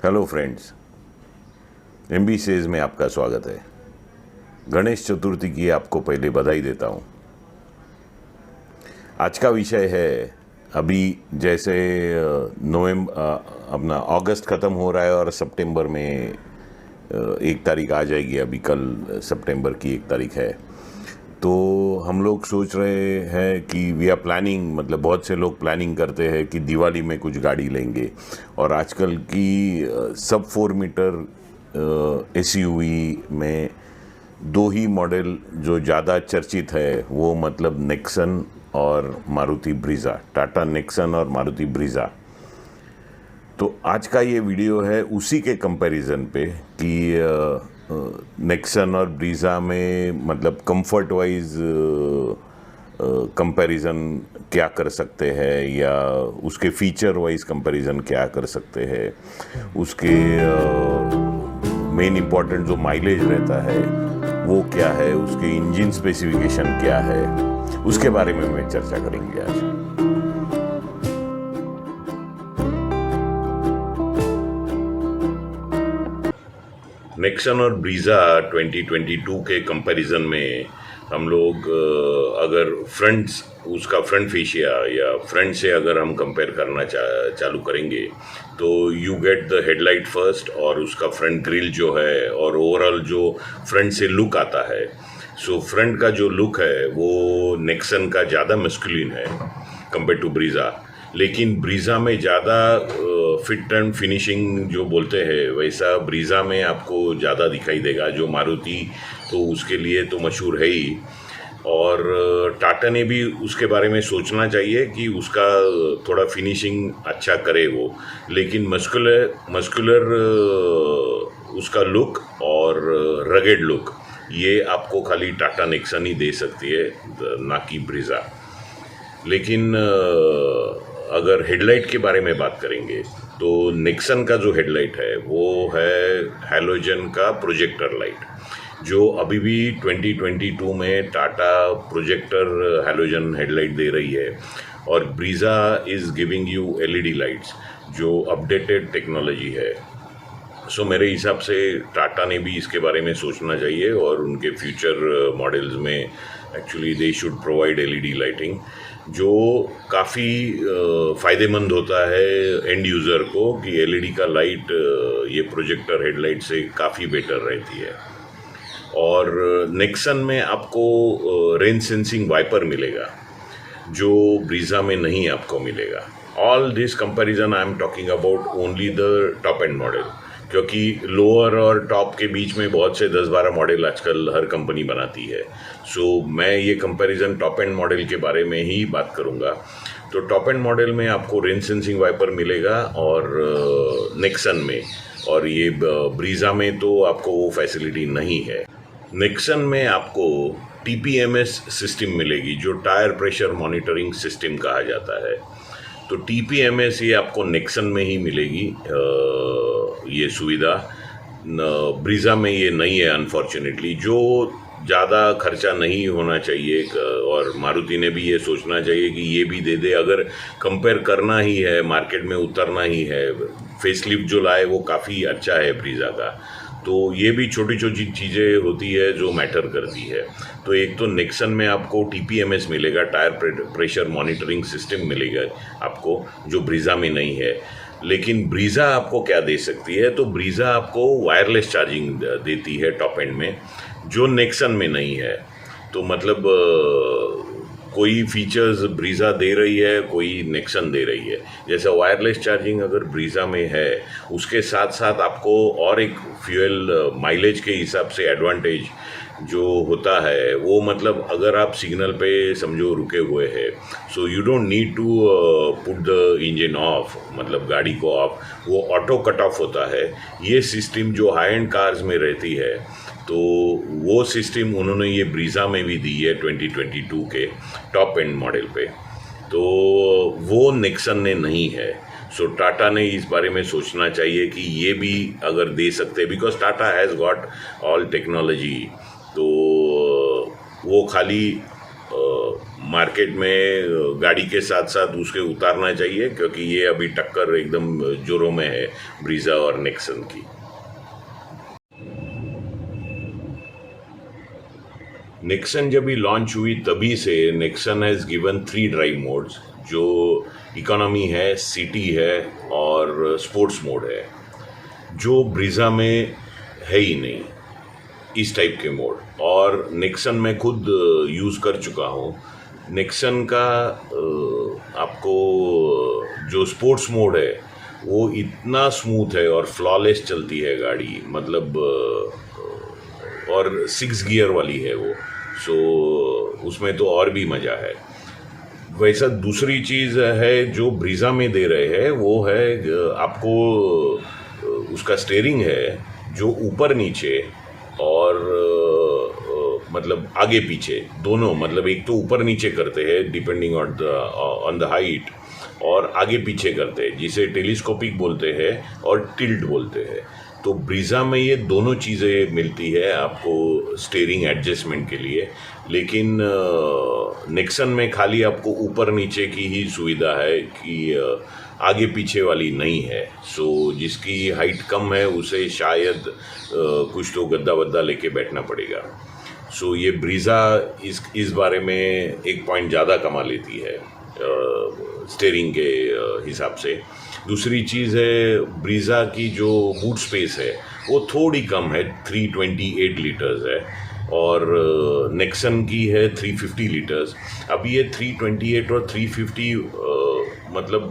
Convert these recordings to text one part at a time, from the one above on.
Hello friends, MB says में आपका स्वागत है। गणेश चतुर्थी की आपको पहले बधाई देता हूँ। आज का विषय है, अभी जैसे अपना अगस्त ख़त्म हो रहा है और सितंबर में 1 तारीख आ जाएगी। अभी कल सितंबर की 1 तारीख है, तो हम लोग सोच रहे हैं कि वी आर प्लानिंग, मतलब बहुत से लोग प्लानिंग करते हैं कि दिवाली में कुछ गाड़ी लेंगे। और आजकल की सब 4 मीटर एसयूवी में 2 ही मॉडल जो ज़्यादा चर्चित है, वो मतलब नेक्सन और मारुति ब्रीज़ा, टाटा नेक्सन और मारुति ब्रीज़ा। तो आज का ये वीडियो है उसी के कंपैरिजन पे कि नेक्सन और ब्रीज़ा में मतलब कंफर्ट वाइज कंपैरिजन क्या कर सकते हैं, या उसके फीचर वाइज कंपैरिजन क्या कर सकते हैं, उसके मेन इम्पॉर्टेंट जो माइलेज रहता है वो क्या है, उसके इंजन स्पेसिफिकेशन क्या है, उसके बारे में मैं चर्चा करेंगे आज। नेक्सन और ब्रीज़ा 2022 के कंपैरिजन में हम लोग अगर उसका फ्रंट फेशिया या फ्रंट से अगर हम कंपेयर करना चालू करेंगे तो you get the headlight first, और उसका फ्रंट ग्रिल जो है और ओवरऑल जो फ्रंट से लुक आता है। सो फ्रंट का जो लुक है वो नेक्सन का ज़्यादा मस्कुलिन है कंपेयर टू ब्रीज़ा, लेकिन ब्रीज़ा में ज़्यादा फिट एंड फिनिशिंग जो बोलते हैं वैसा ब्रीज़ा में आपको ज़्यादा दिखाई देगा। जो मारुति तो उसके लिए तो मशहूर है ही, और टाटा ने भी उसके बारे में सोचना चाहिए कि उसका थोड़ा फिनिशिंग अच्छा करे वो, लेकिन मस्कुलर उसका लुक और रगेड लुक ये आपको खाली टाटा नेक्सन ही दे सकती है, ना कि ब्रीज़ा। लेकिन अगर हेडलाइट के बारे में बात करेंगे तो नेक्सन का जो हेडलाइट है वो है हैलोजन का प्रोजेक्टर लाइट, जो अभी भी 2022 में टाटा प्रोजेक्टर हैलोजन हेडलाइट दे रही है, और Brezza is giving you LED lights जो अपडेटेड टेक्नोलॉजी है। सो मेरे हिसाब से टाटा ने भी इसके बारे में सोचना चाहिए, और उनके फ्यूचर मॉडल्स में actually they should provide LED lighting, जो काफ़ी फ़ायदेमंद होता है एंड यूज़र को, कि एलईडी का लाइट ये प्रोजेक्टर हेडलाइट से काफ़ी बेटर रहती है। और नेक्सन में आपको रेन सेंसिंग वाइपर मिलेगा जो ब्रीज़ा में नहीं आपको मिलेगा। All this comparison I am talking about only the top and model, क्योंकि लोअर और टॉप के बीच में बहुत से 10-12 मॉडल आजकल हर कंपनी बनाती है। सो मैं ये कंपैरिजन टॉप एंड मॉडल के बारे में ही बात करूँगा। तो टॉप एंड मॉडल में आपको रेन सेंसिंग वाइपर मिलेगा और नेक्सन में, और ये ब्रीज़ा में तो आपको वो फैसिलिटी नहीं है। नेक्सन में आपको TPMS सिस्टम मिलेगी, जो टायर प्रेशर मॉनिटरिंग सिस्टम कहा जाता है। तो TPMS ये आपको नेक्सन में ही मिलेगी ये सुविधा। ब्रीज़ा में ये नहीं है अनफॉर्चुनेटली, जो ज़्यादा खर्चा नहीं होना चाहिए, और मारुति ने भी ये सोचना चाहिए कि ये भी दे दे। अगर कंपेयर करना ही है, मार्केट में उतरना ही है, फेसलिफ्ट जो लाए वो काफ़ी अच्छा है ब्रीज़ा का, तो ये भी छोटी छोटी चीज़ें होती है जो मैटर करती है। तो एक तो नेक्सन में आपको TPMS मिलेगा, टायर प्रेशर मॉनिटरिंग सिस्टम मिलेगा आपको, जो ब्रीज़ा में नहीं है। लेकिन ब्रीज़ा आपको क्या दे सकती है, तो ब्रीज़ा आपको वायरलेस चार्जिंग देती है टॉप एंड में, जो नेक्सन में नहीं है। तो मतलब कोई फीचर्स ब्रीज़ा दे रही है, कोई नेक्सन दे रही है। जैसे वायरलेस चार्जिंग अगर ब्रीज़ा में है, उसके साथ साथ आपको और एक फ्यूल माइलेज के हिसाब से एडवांटेज जो होता है वो, मतलब अगर आप सिग्नल पे समझो रुके हुए हैं, so you don't need to put the engine off, मतलब गाड़ी को ऑफ, वो ऑटो कट ऑफ होता है। ये सिस्टम जो हाई एंड कार्स में रहती है, तो वो सिस्टम उन्होंने ये ब्रीज़ा में भी दी है 2022 के टॉप एंड मॉडल पे, तो वो नेक्सन ने नहीं है। सो टाटा ने इस बारे में सोचना चाहिए कि ये भी अगर दे सकते, because Tata has got all technology, तो वो खाली मार्केट में गाड़ी के साथ साथ उसके उतारना चाहिए, क्योंकि ये अभी टक्कर एकदम जोरों में है ब्रीजा और नेक्सन की। नेक्सन जब भी लॉन्च हुई तभी से Nexon has given 3 drive modes, जो इकोनॉमी है, सिटी है और स्पोर्ट्स मोड है, जो ब्रीजा में है ही नहीं इस टाइप के मोड। और नेक्सन मैं खुद यूज़ कर चुका हूँ। नेक्सन का आपको जो स्पोर्ट्स मोड है वो इतना स्मूथ है और फ्लॉलेस चलती है गाड़ी, मतलब और 6 गियर वाली है वो, सो उसमें तो और भी मज़ा है। वैसा दूसरी चीज़ है जो ब्रीजा में दे रहे हैं, वो है आपको उसका स्टीयरिंग है जो ऊपर नीचे और मतलब आगे पीछे दोनों, मतलब एक तो ऊपर नीचे करते हैं डिपेंडिंग ऑन द हाइट, और आगे पीछे करते हैं जिसे टेलीस्कोपिक बोलते हैं और टिल्ट बोलते हैं। तो ब्रीजा में ये दोनों चीज़ें मिलती है आपको स्टीयरिंग एडजस्टमेंट के लिए, लेकिन नेक्सन में खाली आपको ऊपर नीचे की ही सुविधा है कि आगे पीछे वाली नहीं है। सो जिसकी हाइट कम है उसे शायद कुछ तो गद्दा वद्दा लेके बैठना पड़ेगा। सो ये ब्रीजा इस बारे में एक पॉइंट ज़्यादा कमा लेती है स्टीयरिंग के हिसाब से। दूसरी चीज़ है ब्रीजा की जो बूट स्पेस है वो थोड़ी कम है, 328 लीटर्स है, और नेक्सन की है 350 लीटर्स। अब ये 328 और 350 मतलब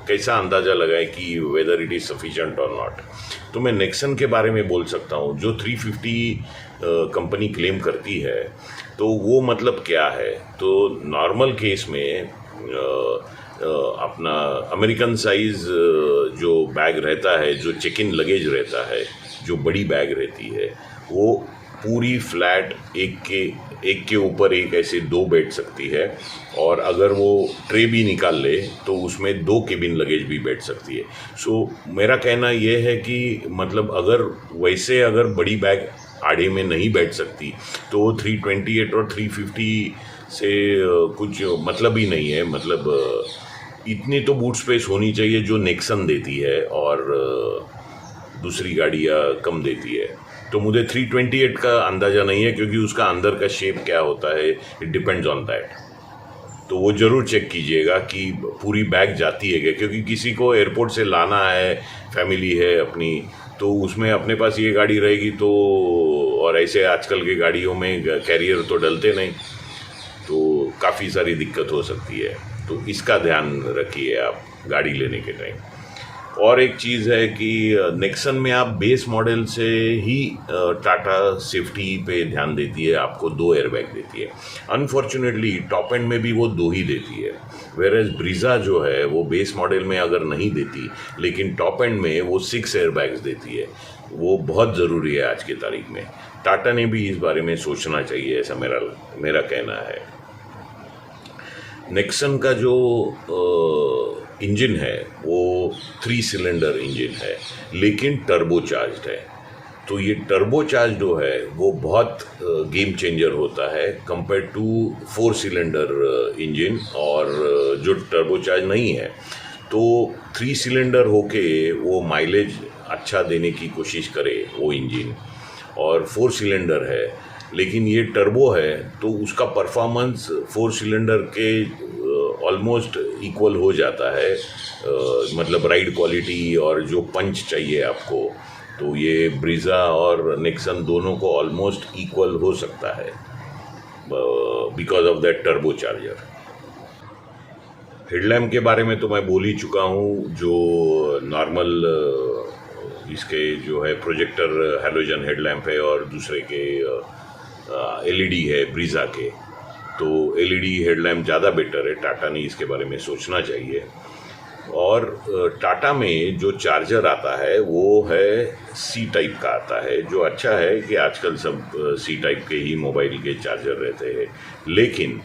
कैसा अंदाज़ा लगाए कि वेदर इट इज़ सफिशेंट और नॉट। तो मैं नेक्सन के बारे में बोल सकता हूँ, जो 350 कंपनी क्लेम करती है तो वो मतलब क्या है। तो नॉर्मल केस में अपना अमेरिकन साइज़ जो बैग रहता है, जो चेक इन लगेज रहता है, जो बड़ी बैग रहती है, वो पूरी फ्लैट एक के ऊपर एक ऐसे 2 बैठ सकती है, और अगर वो ट्रे भी निकाल ले तो उसमें 2 केबिन लगेज भी बैठ सकती है। सो मेरा कहना ये है कि मतलब अगर बड़ी बैग आड़े में नहीं बैठ सकती तो 328 और 350 से कुछ मतलब ही नहीं है। मतलब इतनी तो बूट स्पेस होनी चाहिए जो नेक्सन देती है और दूसरी गाड़ियाँ कम देती है। तो मुझे 328 का अंदाज़ा नहीं है, क्योंकि उसका अंदर का शेप क्या होता है, इट डिपेंड्स ऑन दैट। तो वो ज़रूर चेक कीजिएगा कि पूरी बैग जाती है क्या, क्योंकि किसी को एयरपोर्ट से लाना है, फैमिली है अपनी, तो उसमें अपने पास ये गाड़ी रहेगी तो, और ऐसे आजकल के गाड़ियों में कैरियर तो डलते नहीं, तो काफ़ी सारी दिक्कत हो सकती है। तो इसका ध्यान रखिए आप गाड़ी लेने के टाइम। और एक चीज़ है कि नेक्सन में आप बेस मॉडल से ही टाटा सेफ्टी पे ध्यान देती है, आपको 2 एयरबैग देती है। अनफॉर्चुनेटली टॉप एंड में भी वो 2 ही देती है, वेयरएज ब्रीजा जो है वो बेस मॉडल में अगर नहीं देती, लेकिन टॉप एंड में वो 6 एयरबैग्स देती है। वो बहुत ज़रूरी है आज की तारीख में। टाटा ने भी इस बारे में सोचना चाहिए, ऐसा मेरा कहना है। नेक्सन का जो इंजन है वो 3 सिलेंडर इंजन है, लेकिन टर्बो चार्ज्ड है। तो ये टर्बो चार्ज जो है वो बहुत गेम चेंजर होता है कंपेयर टू 4 सिलेंडर इंजन, और जो टर्बो चार्ज नहीं है। तो 3 सिलेंडर होके वो माइलेज अच्छा देने की कोशिश करे वो इंजन, और 4 सिलेंडर है लेकिन ये टर्बो है, तो उसका परफॉर्मेंस 4 सिलेंडर के ऑलमोस्ट इक्वल हो जाता है। मतलब राइड क्वालिटी और जो पंच चाहिए आपको, तो ये ब्रीजा और नेक्सन दोनों को ऑलमोस्ट इक्वल हो सकता है because of that turbo charger. Headlamp के बारे में तो मैं बोल ही चुका हूँ, जो नॉर्मल इसके जो है प्रोजेक्टर हैलोजन हेडलैम्प है, और दूसरे के एलईडी है ब्रीजा के। तो एलईडी हेडलैम्प ज़्यादा बेटर है, टाटा ने इसके बारे में सोचना चाहिए। और टाटा में जो चार्जर आता है वो है सी टाइप का आता है, जो अच्छा है कि आजकल सब सी टाइप के ही मोबाइल के चार्जर रहते हैं। लेकिन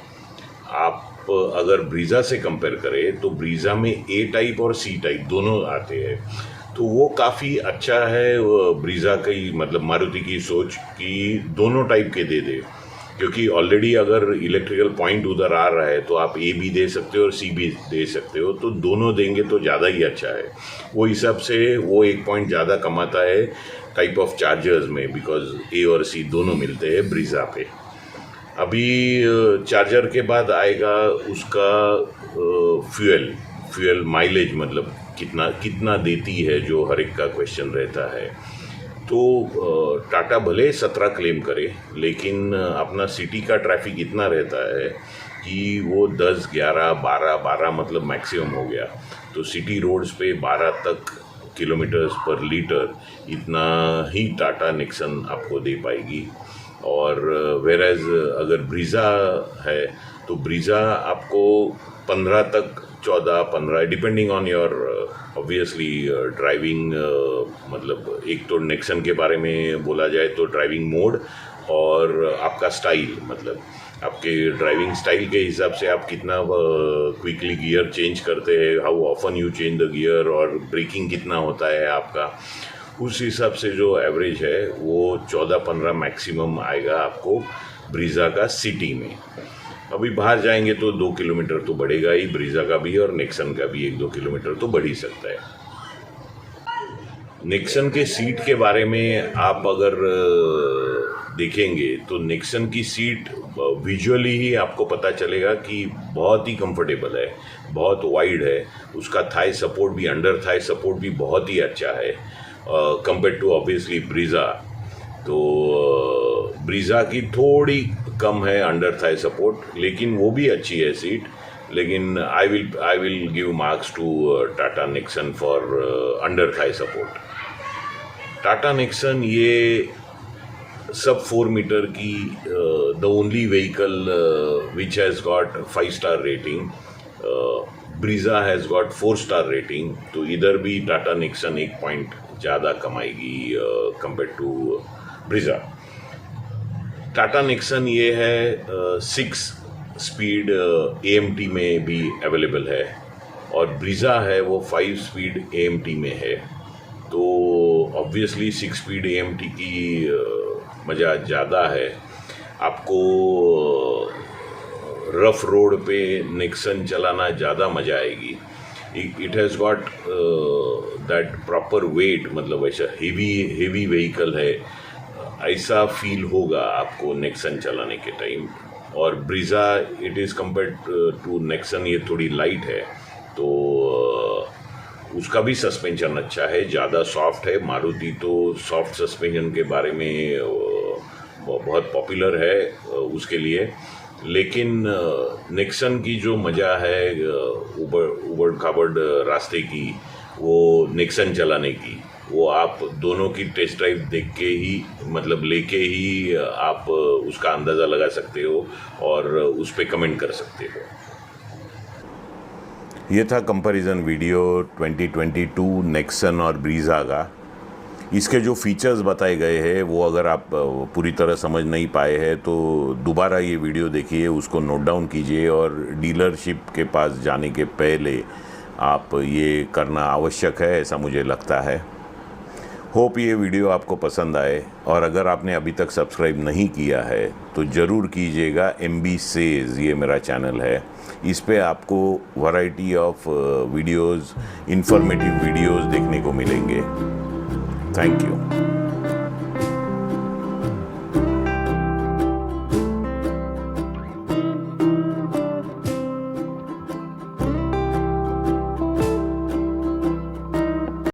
आप अगर ब्रीजा से कंपेयर करें तो ब्रीजा में ए टाइप और सी टाइप दोनों आते हैं, तो वो काफ़ी अच्छा है। ब्रीजा की मतलब मारुति की सोच कि दोनों टाइप के दे दे, क्योंकि ऑलरेडी अगर इलेक्ट्रिकल पॉइंट उधर आ रहा है तो आप ए भी दे सकते हो और सी भी दे सकते हो, तो दोनों देंगे तो ज़्यादा ही अच्छा है। वो हिसाब से वो एक पॉइंट ज़्यादा कमाता है टाइप ऑफ चार्जर्स में, बिकॉज ए और सी दोनों मिलते हैं ब्रीज़ा पे। अभी चार्जर के बाद आएगा उसका फ्यूल माइलेज, मतलब कितना कितना देती है, जो हर एक का क्वेश्चन रहता है। तो टाटा भले 17 क्लेम करे, लेकिन अपना सिटी का ट्रैफिक इतना रहता है कि वो 10, 11, 12 मतलब मैक्सिमम हो गया। तो सिटी रोड्स पे 12 तक किलोमीटर्स पर लीटर इतना ही टाटा निक्सन आपको दे पाएगी। और वेरएज अगर ब्रीज़ा है तो ब्रीज़ा आपको 15 तक, 14-15 depending on your obviously driving, मतलब एक तो निक्सन के बारे में बोला जाए तो ड्राइविंग मोड और आपका स्टाइल, मतलब आपके ड्राइविंग स्टाइल के हिसाब से आप कितना क्विकली गियर चेंज करते हैं, how often you change the gear, और ब्रेकिंग कितना होता है आपका, उस हिसाब से जो एवरेज है वो 14-15 मैक्सिमम आएगा आपको ब्रीज़ा का सिटी में। अभी बाहर जाएंगे तो 2 किलोमीटर तो बढ़ेगा ही ब्रीज़ा का भी, और निक्सन का भी 1-2 किलोमीटर तो बढ़ ही सकता है। निक्सन के सीट के बारे में आप अगर देखेंगे तो निक्सन की सीट विजुअली ही आपको पता चलेगा कि बहुत ही कंफर्टेबल है, बहुत वाइड है, उसका थाई सपोर्ट भी, अंडर थाई सपोर्ट भी बहुत ही अच्छा है कंपेयर टू ऑब्वियसली ब्रीज़ा। तो ब्रीज़ा की थोड़ी कम है अंडर थाई सपोर्ट, लेकिन वो भी अच्छी है सीट। लेकिन I will give marks to Tata Nexon for under thigh support. Tata Nexon ये सब 4 मीटर की the only vehicle which has got 5 star rating, Brezza has got 4 star rating. तो इधर भी टाटा निक्सन 1 पॉइंट ज़्यादा कमाएगी compare to Brezza. Tata Nexon ये है 6 स्पीड AMT में भी अवेलेबल है, और ब्रीज़ा है वो 5 स्पीड AMT में है। तो ऑब्वियसली 6 स्पीड AMT की मज़ा ज़्यादा है। आपको रफ रोड पे निक्सन चलाना ज़्यादा मज़ा आएगी। It has got that proper weight, मतलब ऐसा हेवी व्हीकल है, ऐसा फील होगा आपको निक्सन चलाने के टाइम। और Brezza it is compared to Nexon ये थोड़ी लाइट है, तो उसका भी सस्पेंशन अच्छा है, ज़्यादा सॉफ्ट है। मारुति तो सॉफ्ट सस्पेंशन के बारे में बहुत पॉपुलर है उसके लिए। लेकिन निक्सन की जो मज़ा है उबड़ खाबड़ रास्ते की, वो निक्सन चलाने की, वो आप दोनों की टेस्ट ड्राइव देख के ही, मतलब लेके ही आप उसका अंदाज़ा लगा सकते हो और उस पर कमेंट कर सकते हो। ये था कंपैरिजन वीडियो 2022 निक्सन और ब्रीज़ा का। इसके जो फीचर्स बताए गए हैं वो अगर आप पूरी तरह समझ नहीं पाए हैं तो दोबारा ये वीडियो देखिए, उसको नोट डाउन कीजिए, और डीलरशिप के पास जाने के पहले आप ये करना आवश्यक है, ऐसा मुझे लगता है। होप ये वीडियो आपको पसंद आए, और अगर आपने अभी तक सब्सक्राइब नहीं किया है तो ज़रूर कीजिएगा। MB सेज ये मेरा चैनल है, इस पे आपको variety of videos, informative videos देखने को मिलेंगे। Thank you.